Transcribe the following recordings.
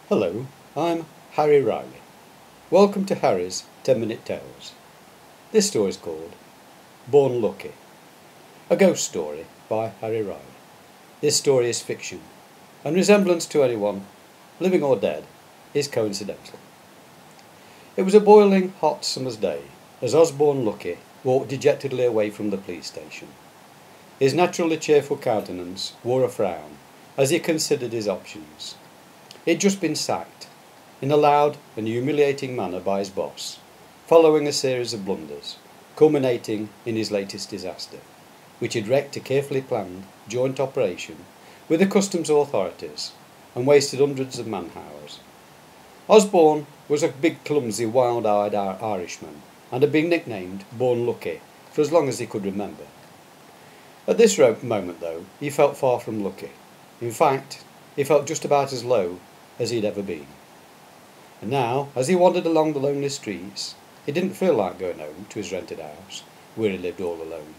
Hello, I'm Harry Riley. Welcome to Harry's 10-Minute Tales. This story is called Born Lucky, a ghost story by Harry Riley. This story is fiction, and resemblance to anyone, living or dead, is coincidental. It was a boiling hot summer's day as Osborne Lucky walked dejectedly away from the police station. His naturally cheerful countenance wore a frown as he considered his options. He'd just been sacked, in a loud and humiliating manner by his boss, following a series of blunders, culminating in his latest disaster, which had wrecked a carefully planned joint operation with the customs authorities and wasted hundreds of man-hours. Osborne was a big, clumsy, wild-eyed Irishman and had been nicknamed Born Lucky for as long as he could remember. At this moment, though, he felt far from lucky. In fact, he felt just about as low as he'd ever been. And now, as he wandered along the lonely streets, he didn't feel like going home to his rented house, where he lived all alone.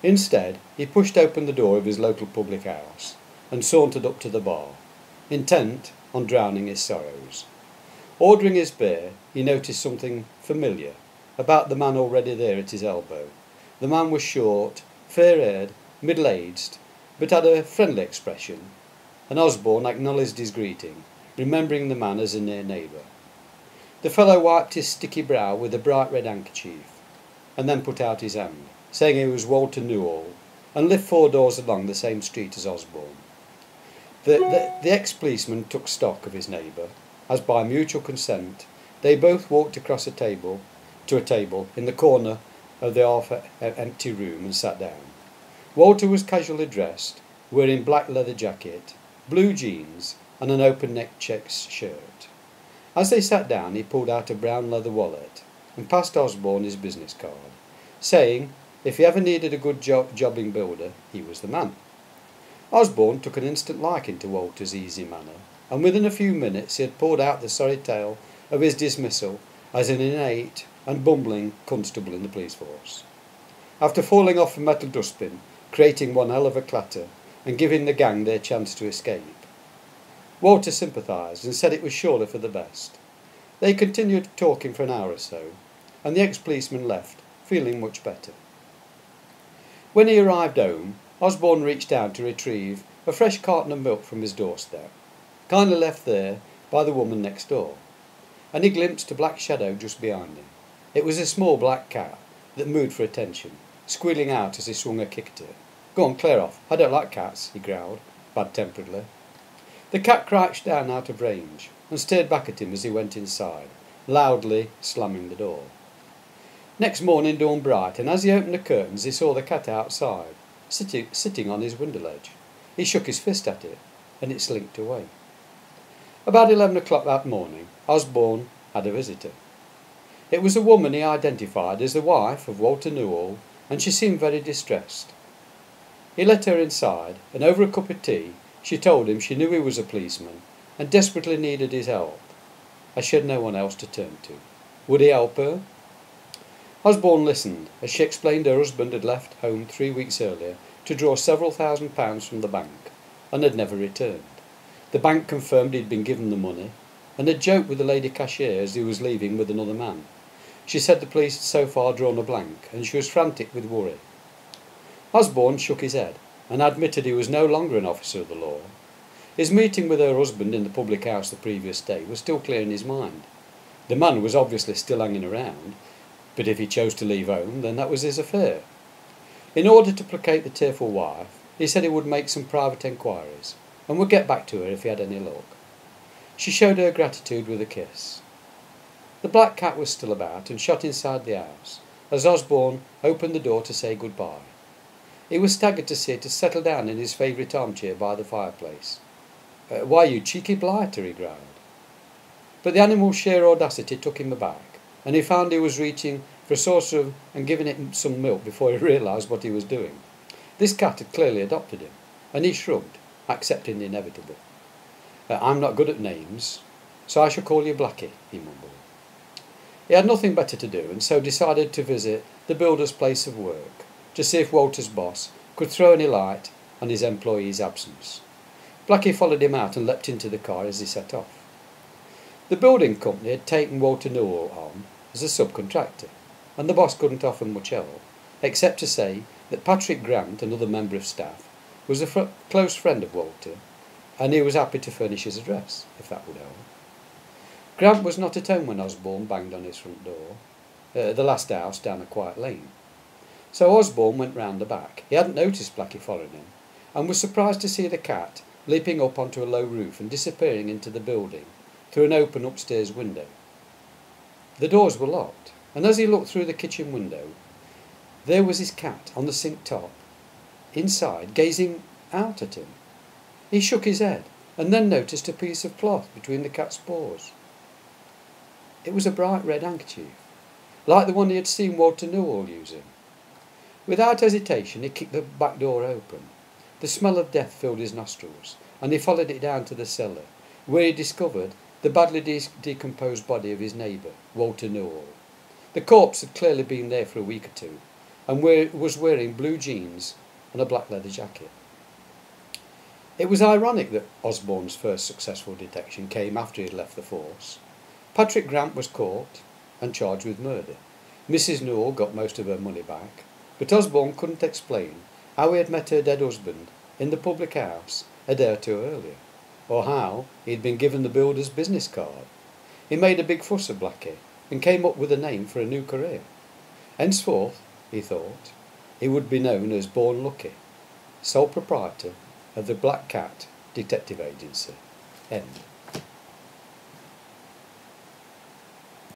Instead, he pushed open the door of his local public house and sauntered up to the bar, intent on drowning his sorrows. Ordering his beer, he noticed something familiar about the man already there at his elbow. The man was short, fair-haired, middle-aged, but had a friendly expression, and Osborne acknowledged his greeting, remembering the man as a near neighbour. The fellow wiped his sticky brow with a bright red handkerchief, and then put out his hand, saying he was Walter Newall, and lived 4 doors along the same street as Osborne. The ex-policeman took stock of his neighbour, as by mutual consent they both walked across to a table in the corner of the half-empty room and sat down. Walter was casually dressed, wearing black leather jacket, blue jeans and an open-necked checks shirt. As they sat down, he pulled out a brown leather wallet and passed Osborne his business card, saying if he ever needed a good jobbing builder, he was the man. Osborne took an instant liking to Walter's easy manner, and within a few minutes he had poured out the sorry tale of his dismissal as an innate and bumbling constable in the police force. After falling off a metal dustbin, creating one hell of a clatter, and giving the gang their chance to escape. Walter sympathised and said it was surely for the best. They continued talking for an hour or so, and the ex-policeman left, feeling much better. When he arrived home, Osborne reached down to retrieve a fresh carton of milk from his doorstep, kindly left there by the woman next door, and he glimpsed a black shadow just behind him. It was a small black cat that moved for attention, squealing out as he swung a kick at it. "Go on, clear off. I don't like cats," he growled, bad-temperedly. The cat crouched down out of range and stared back at him as he went inside, loudly slamming the door. Next morning dawned bright, and as he opened the curtains he saw the cat outside, sitting on his window ledge. He shook his fist at it, and it slinked away. About 11 o'clock that morning, Osborne had a visitor. It was a woman he identified as the wife of Walter Newall, and she seemed very distressed. He let her inside, and over a cup of tea she told him she knew he was a policeman and desperately needed his help, as she had no one else to turn to. Would he help her? Osborne listened as she explained her husband had left home 3 weeks earlier to draw several £1000s from the bank and had never returned. The bank confirmed he'd been given the money and had joked with the lady cashier as he was leaving with another man. She said the police had so far drawn a blank and she was frantic with worry. Osborne shook his head and admitted he was no longer an officer of the law. His meeting with her husband in the public house the previous day was still clear in his mind. The man was obviously still hanging around, but if he chose to leave home, then that was his affair. In order to placate the tearful wife, he said he would make some private enquiries and would get back to her if he had any luck. She showed her gratitude with a kiss. The black cat was still about and shot inside the house as Osborne opened the door to say goodbye. He was staggered to see it as settled down in his favourite armchair by the fireplace. "Why, you cheeky blighter," he growled. But the animal's sheer audacity took him aback, and he found he was reaching for a saucer and giving it some milk before he realised what he was doing. This cat had clearly adopted him, and he shrugged, accepting the inevitable. "I'm not good at names, so I shall call you Blackie," he mumbled. He had nothing better to do, and so decided to visit the builder's place of work, to see if Walter's boss could throw any light on his employee's absence. Blackie followed him out and leapt into the car as he set off. The building company had taken Walter Newell on as a subcontractor, and the boss couldn't offer much help, except to say that Patrick Grant, another member of staff, was a close friend of Walter, and he was happy to furnish his address, if that would help. Grant was not at home when Osborne banged on his front door, the last house down a quiet lane. So Osborne went round the back. He hadn't noticed Blackie following him, and was surprised to see the cat leaping up onto a low roof and disappearing into the building through an open upstairs window. The doors were locked, and as he looked through the kitchen window, there was his cat on the sink top, inside, gazing out at him. He shook his head, and then noticed a piece of cloth between the cat's paws. It was a bright red handkerchief, like the one he had seen Walter Newell using. Without hesitation, he kicked the back door open. The smell of death filled his nostrils, and he followed it down to the cellar, where he discovered the badly decomposed body of his neighbour, Walter Newell. The corpse had clearly been there for a week or two, and was wearing blue jeans and a black leather jacket. It was ironic that Osborne's first successful detection came after he had left the force. Patrick Grant was caught and charged with murder. Mrs. Newell got most of her money back, but Osborne couldn't explain how he had met her dead husband in the public house a day or two earlier, or how he had been given the builder's business card. He made a big fuss of Blackie and came up with a name for a new career. Henceforth, he thought, he would be known as Born Lucky, sole proprietor of the Black Cat Detective Agency. End.